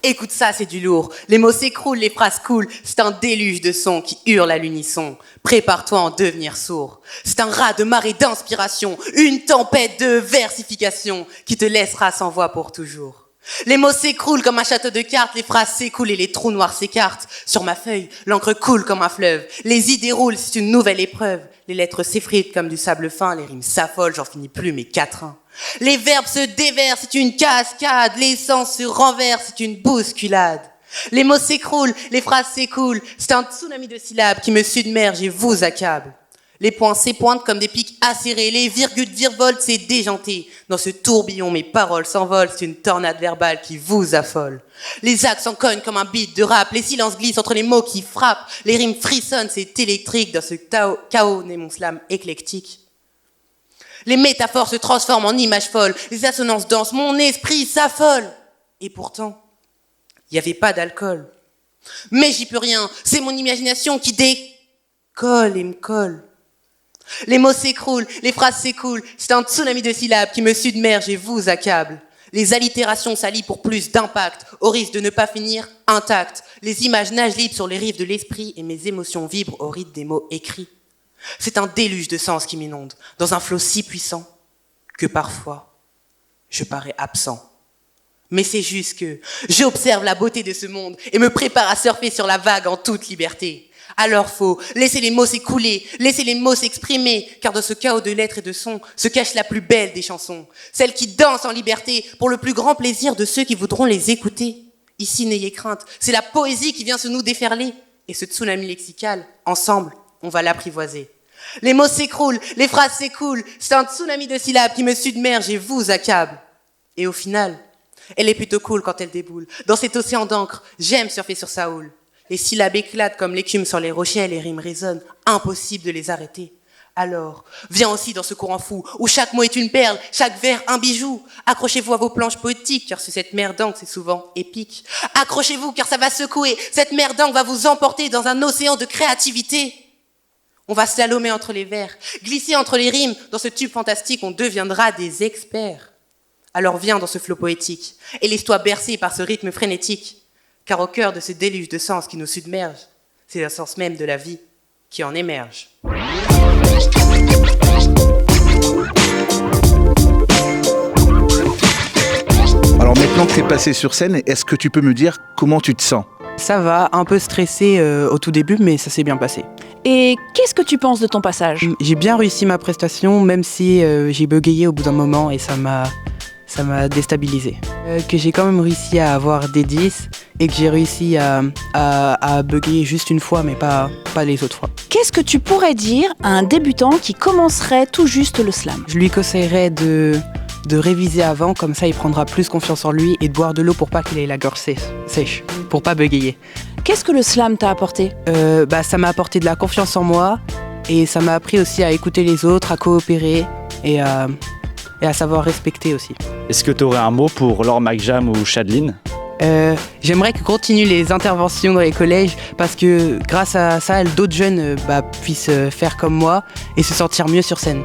Écoute ça, c'est du lourd. Les mots s'écroulent, les phrases coulent. C'est un déluge de sons qui hurlent à l'unisson. Prépare-toi à en devenir sourd. C'est un raz de marée d'inspiration, une tempête de versification qui te laissera sans voix pour toujours. Les mots s'écroulent comme un château de cartes, les phrases s'écoulent et les trous noirs s'écartent. Sur ma feuille, l'encre coule comme un fleuve. Les idées roulent, c'est une nouvelle épreuve. Les lettres s'effritent comme du sable fin, les rimes s'affolent, j'en finis plus mes quatrains. Les verbes se déversent, c'est une cascade. Les sens se renversent, c'est une bousculade. Les mots s'écroulent, les phrases s'écoulent. C'est un tsunami de syllabes qui me submerge et vous accable. Les points s'épointent comme des pics acérés, les virgules virevoltent, c'est déjanté. Dans ce tourbillon, mes paroles s'envolent, c'est une tornade verbale qui vous affole. Les accents cognent comme un beat de rap, les silences glissent entre les mots qui frappent. Les rimes frissonnent, c'est électrique, dans ce chaos naît mon slam éclectique. Les métaphores se transforment en images folles, les assonances dansent, mon esprit s'affole. Et pourtant, il n'y avait pas d'alcool. Mais j'y peux rien, c'est mon imagination qui décolle et me colle. Les mots s'écroulent, les phrases s'écoulent, c'est un tsunami de syllabes qui me submerge et vous accable. Les allitérations s'allient pour plus d'impact, au risque de ne pas finir intactes. Les images nagent libres sur les rives de l'esprit et mes émotions vibrent au rythme des mots écrits. C'est un déluge de sens qui m'inonde, dans un flot si puissant que parfois, je parais absent. Mais c'est juste que j'observe la beauté de ce monde et me prépare à surfer sur la vague en toute liberté. Alors faut laisser les mots s'écouler, laisser les mots s'exprimer, car dans ce chaos de lettres et de sons se cache la plus belle des chansons, celle qui danse en liberté pour le plus grand plaisir de ceux qui voudront les écouter. Ici, n'ayez crainte, c'est la poésie qui vient se nous déferler, et ce tsunami lexical, ensemble, on va l'apprivoiser. Les mots s'écroulent, les phrases s'écoulent, c'est un tsunami de syllabes qui me submerge et vous accable. Et au final, elle est plutôt cool quand elle déboule. Dans cet océan d'encre, j'aime surfer sur sa houle. Les syllabes éclatent comme l'écume sur les rochers, les rimes résonnent, impossible de les arrêter. Alors, viens aussi dans ce courant fou, où chaque mot est une perle, chaque vers un bijou. Accrochez-vous à vos planches poétiques, car sur cette mer d'encre, c'est souvent épique. Accrochez-vous, car ça va secouer, cette mer d'encre va vous emporter dans un océan de créativité. On va slalomer entre les vers, glisser entre les rimes, dans ce tube fantastique, on deviendra des experts. Alors viens dans ce flot poétique, et laisse-toi bercer par ce rythme frénétique. Car au cœur de ce déluge de sens qui nous submerge, c'est le sens même de la vie qui en émerge. Alors maintenant que tu es passé sur scène, est-ce que tu peux me dire comment tu te sens ? Ça va, un peu stressé au tout début, mais ça s'est bien passé. Et qu'est-ce que tu penses de ton passage ? J'ai bien réussi ma prestation, même si j'ai bégayé au bout d'un moment et ça m'a déstabilisé. Que j'ai quand même réussi à avoir des 10 et que j'ai réussi à bégayer juste une fois, mais pas les autres fois. Qu'est-ce que tu pourrais dire à un débutant qui commencerait tout juste le slam ? Je lui conseillerais de réviser avant, comme ça il prendra plus confiance en lui et de boire de l'eau pour pas qu'il ait la gorge sèche, pour pas bégayer. Qu'est-ce que le slam t'a apporté ? Ça m'a apporté de la confiance en moi et ça m'a appris aussi à écouter les autres, à coopérer et à savoir respecter aussi. Est-ce que tu aurais un mot pour Laure McJam ou Chadline ? J'aimerais que continuent les interventions dans les collèges parce que grâce à ça, d'autres jeunes puissent faire comme moi et se sentir mieux sur scène.